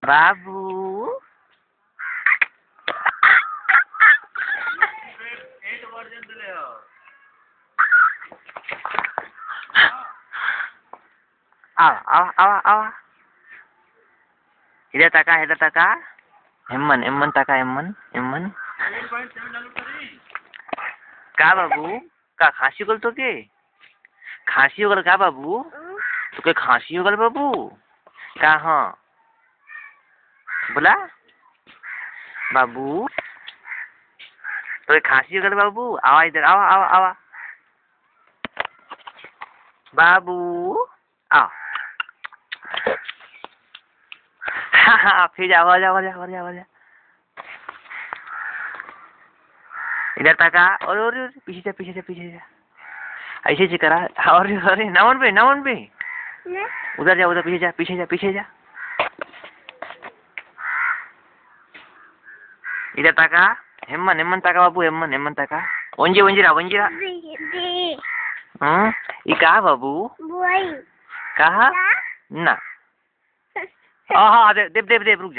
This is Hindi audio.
बाबू आओ आओ आओ आओ इधर तका हिम्मन हिम्मन तका हिम्मन हिम्मन का बाबू का खांसी होगल तो के खांसी होगल का बाबू तो के खांसी होगल बाबू का हाँ बोला बाबू तो खांसी होगल बाबू आवा इधर आवा आवा आवा बाबू आओ हाँ हाँ फिर जा हो जा इधर तका और पीछे जा ऐसे से करा और अरे नमन पे उधर जा पीछे जा इधर तका हिम्मन तका बाबू हिम्मन तका वंजीरा ये कहा बाबू कहा ना हाँ देव रुक जा